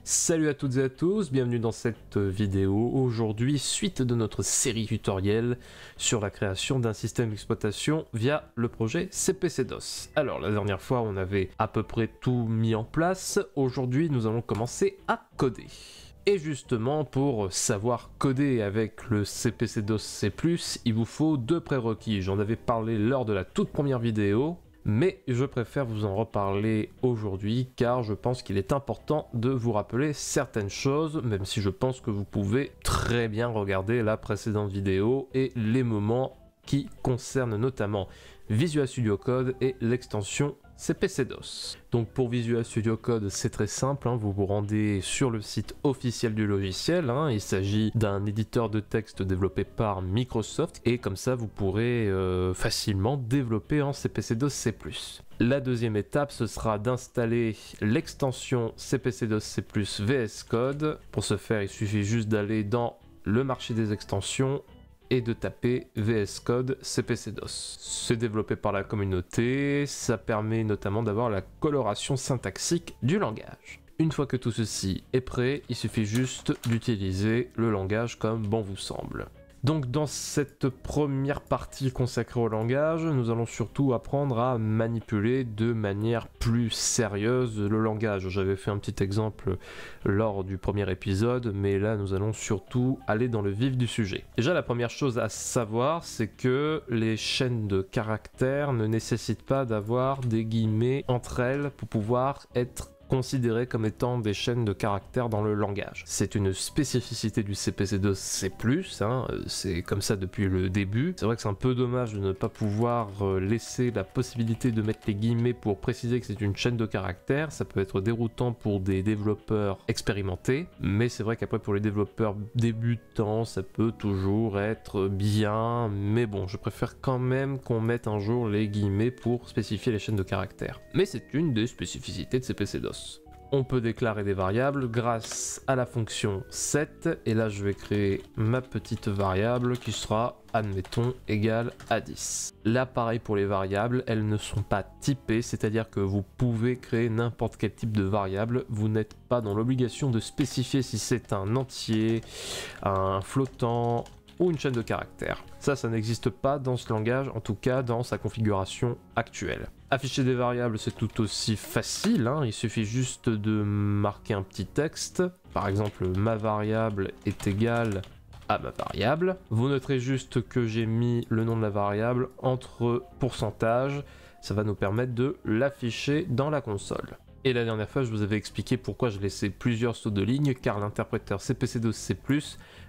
Salut à toutes et à tous, bienvenue dans cette vidéo. Aujourd'hui, suite de notre série tutoriel sur la création d'un système d'exploitation via le projet CPC-DOS. Alors la dernière fois on avait à peu près tout mis en place, aujourd'hui nous allons commencer à coder. Et justement, pour savoir coder avec le CPC-DOS C++, il vous faut deux prérequis. J'en avais parlé lors de la toute première vidéo, mais je préfère vous en reparler aujourd'hui car je pense qu'il est important de vous rappeler certaines choses, même si je pense que vous pouvez très bien regarder la précédente vidéo et les moments qui concernent notamment Visual Studio Code et l'extension CPC-DOS. Donc pour Visual Studio Code, c'est très simple, vous vous rendez sur le site officiel du logiciel, il s'agit d'un éditeur de texte développé par Microsoft et comme ça vous pourrez facilement développer en CPC-DOS C++. La deuxième étape, ce sera d'installer l'extension CPC-DOS C++ VS Code. Pour ce faire, il suffit juste d'aller dans le marché des extensions et de taper VS Code CPC-DOS. C'est développé par la communauté, ça permet notamment d'avoir la coloration syntaxique du langage. Une fois que tout ceci est prêt, il suffit juste d'utiliser le langage comme bon vous semble. Donc dans cette première partie consacrée au langage, nous allons surtout apprendre à manipuler de manière plus sérieuse le langage. J'avais fait un petit exemple lors du premier épisode, mais là nous allons surtout aller dans le vif du sujet. Déjà la première chose à savoir, c'est que les chaînes de caractères ne nécessitent pas d'avoir des guillemets entre elles pour pouvoir être considérées comme étant des chaînes de caractères dans le langage. C'est une spécificité du CPC-DOS C++, c'est comme ça depuis le début. C'est vrai que c'est un peu dommage de ne pas pouvoir laisser la possibilité de mettre les guillemets pour préciser que c'est une chaîne de caractères. Ça peut être déroutant pour des développeurs expérimentés, mais c'est vrai qu'après pour les développeurs débutants, ça peut toujours être bien, mais bon, je préfère quand même qu'on mette un jour les guillemets pour spécifier les chaînes de caractères. Mais c'est une des spécificités de CPC-DOS. On peut déclarer des variables grâce à la fonction set, et là je vais créer ma petite variable qui sera, admettons, égale à 10. Là pareil pour les variables, elles ne sont pas typées, c'est-à-dire que vous pouvez créer n'importe quel type de variable, vous n'êtes pas dans l'obligation de spécifier si c'est un entier, un flottant ou une chaîne de caractères. Ça n'existe pas dans ce langage, en tout cas dans sa configuration actuelle. Afficher des variables, c'est tout aussi facile, il suffit juste de marquer un petit texte. Par exemple, ma variable est égale à ma variable. Vous noterez juste que j'ai mis le nom de la variable entre pourcentage. Ça va nous permettre de l'afficher dans la console. Et la dernière fois, je vous avais expliqué pourquoi je laissais plusieurs sauts de ligne, car l'interpréteur CPC-DOS C++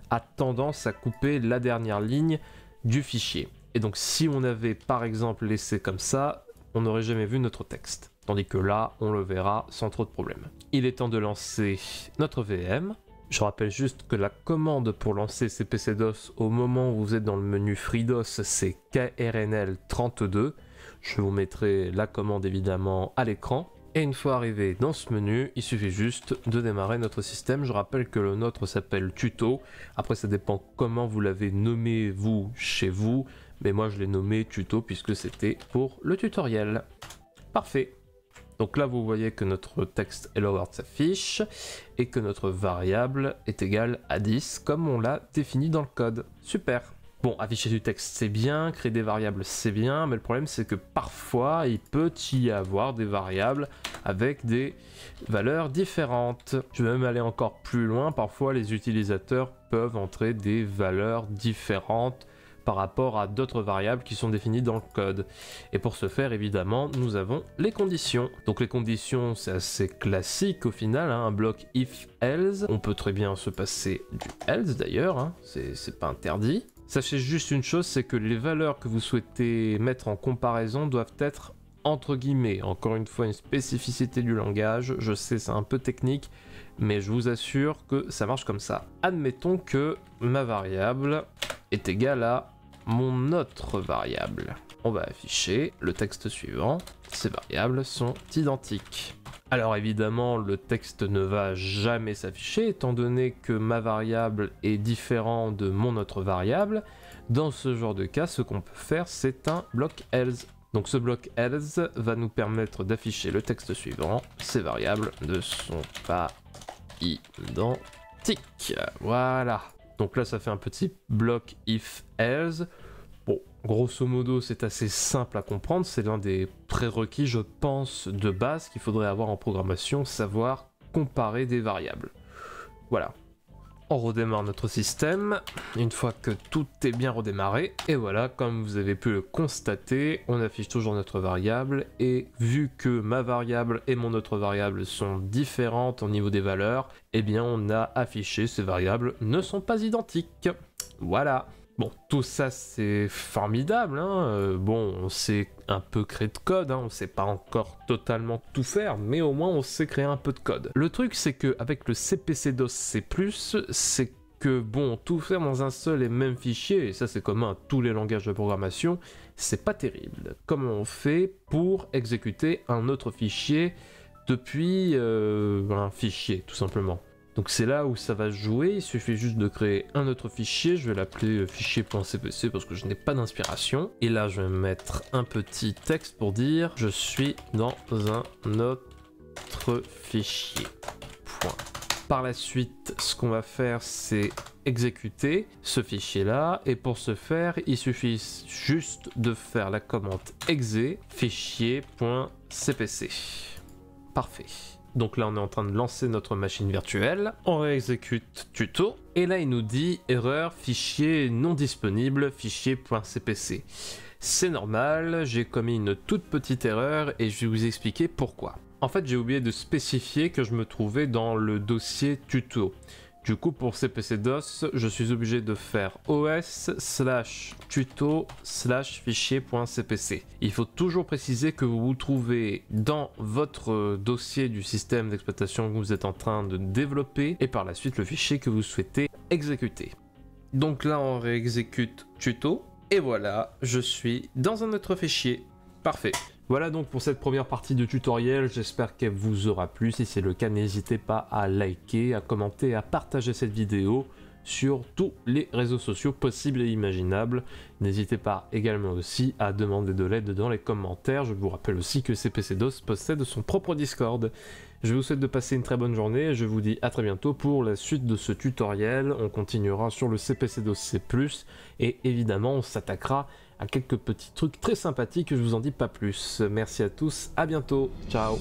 a tendance à couper la dernière ligne du fichier. Et donc si on avait par exemple laissé comme ça, on n'aurait jamais vu notre texte. Tandis que là, on le verra sans trop de problème. Il est temps de lancer notre VM. Je rappelle juste que la commande pour lancer CPC-DOS au moment où vous êtes dans le menu FreeDOS, c'est KRNL32. Je vous mettrai la commande évidemment à l'écran. Et une fois arrivé dans ce menu, il suffit juste de démarrer notre système. Je rappelle que le nôtre s'appelle Tuto. Après, ça dépend comment vous l'avez nommé vous chez vous. Mais moi, je l'ai nommé Tuto puisque c'était pour le tutoriel. Parfait. Donc là, vous voyez que notre texte Hello World s'affiche et que notre variable est égale à 10 comme on l'a défini dans le code. Super. Bon, afficher du texte c'est bien, créer des variables c'est bien, mais le problème c'est que parfois il peut y avoir des variables avec des valeurs différentes. Je vais même aller encore plus loin, parfois les utilisateurs peuvent entrer des valeurs différentes par rapport à d'autres variables qui sont définies dans le code. Et pour ce faire, évidemment, nous avons les conditions. Donc les conditions, c'est assez classique au final, un bloc if-else. On peut très bien se passer du else d'ailleurs, c'est pas interdit. Sachez juste une chose, c'est que les valeurs que vous souhaitez mettre en comparaison doivent être entre guillemets. Encore une fois, une spécificité du langage. Je sais, c'est un peu technique, mais je vous assure que ça marche comme ça. Admettons que ma variable est égale à mon autre variable. On va afficher le texte suivant. Ces variables sont identiques. Alors évidemment, le texte ne va jamais s'afficher étant donné que ma variable est différente de mon autre variable. Dans ce genre de cas, ce qu'on peut faire, c'est un bloc else. Donc ce bloc else va nous permettre d'afficher le texte suivant. Ces variables ne sont pas identique. Voilà. Donc là, ça fait un petit bloc if else. Bon, grosso modo, c'est assez simple à comprendre. C'est l'un des prérequis, je pense, de base qu'il faudrait avoir en programmation, savoir comparer des variables. Voilà. On redémarre notre système, une fois que tout est bien redémarré, et voilà, comme vous avez pu le constater, on affiche toujours notre variable, et vu que ma variable et mon autre variable sont différentes au niveau des valeurs, eh bien on a affiché ces variables ne sont pas identiques. Voilà. Bon, tout ça c'est formidable, hein. Bon, on sait un peu créer de code, hein. On sait pas encore totalement tout faire, mais au moins on sait créer un peu de code. Le truc c'est que avec le CPC-DOS C+, c'est que bon, tout faire dans un seul et même fichier, et ça c'est commun à tous les langages de programmation, c'est pas terrible. Comment on fait pour exécuter un autre fichier depuis un fichier, tout simplement. Donc c'est là où ça va jouer, il suffit juste de créer un autre fichier, je vais l'appeler fichier.cpc parce que je n'ai pas d'inspiration. Et là je vais mettre un petit texte pour dire je suis dans un autre fichier. Point. Par la suite, ce qu'on va faire c'est exécuter ce fichier là, et pour ce faire, il suffit juste de faire la commande exe fichier.cpc. Parfait. Donc là on est en train de lancer notre machine virtuelle, on réexécute tuto, et là il nous dit erreur, fichier non disponible, fichier.cpc. C'est normal, j'ai commis une toute petite erreur et je vais vous expliquer pourquoi. En fait j'ai oublié de spécifier que je me trouvais dans le dossier tuto. Du coup pour CPC-DOS, je suis obligé de faire os/tuto/fichier.cpc. Il faut toujours préciser que vous vous trouvez dans votre dossier du système d'exploitation que vous êtes en train de développer et par la suite le fichier que vous souhaitez exécuter. Donc là on réexécute tuto et voilà, je suis dans un autre fichier. Parfait. Voilà donc pour cette première partie de tutoriel, j'espère qu'elle vous aura plu. Si c'est le cas, n'hésitez pas à liker, à commenter, à partager cette vidéo sur tous les réseaux sociaux possibles et imaginables. N'hésitez pas également aussi à demander de l'aide dans les commentaires. Je vous rappelle aussi que CPC-DOS possède son propre Discord. Je vous souhaite de passer une très bonne journée et je vous dis à très bientôt pour la suite de ce tutoriel. On continuera sur le CPC-DOS C++ et évidemment on s'attaquera à quelques petits trucs très sympathiques, je vous en dis pas plus. Merci à tous, à bientôt, ciao.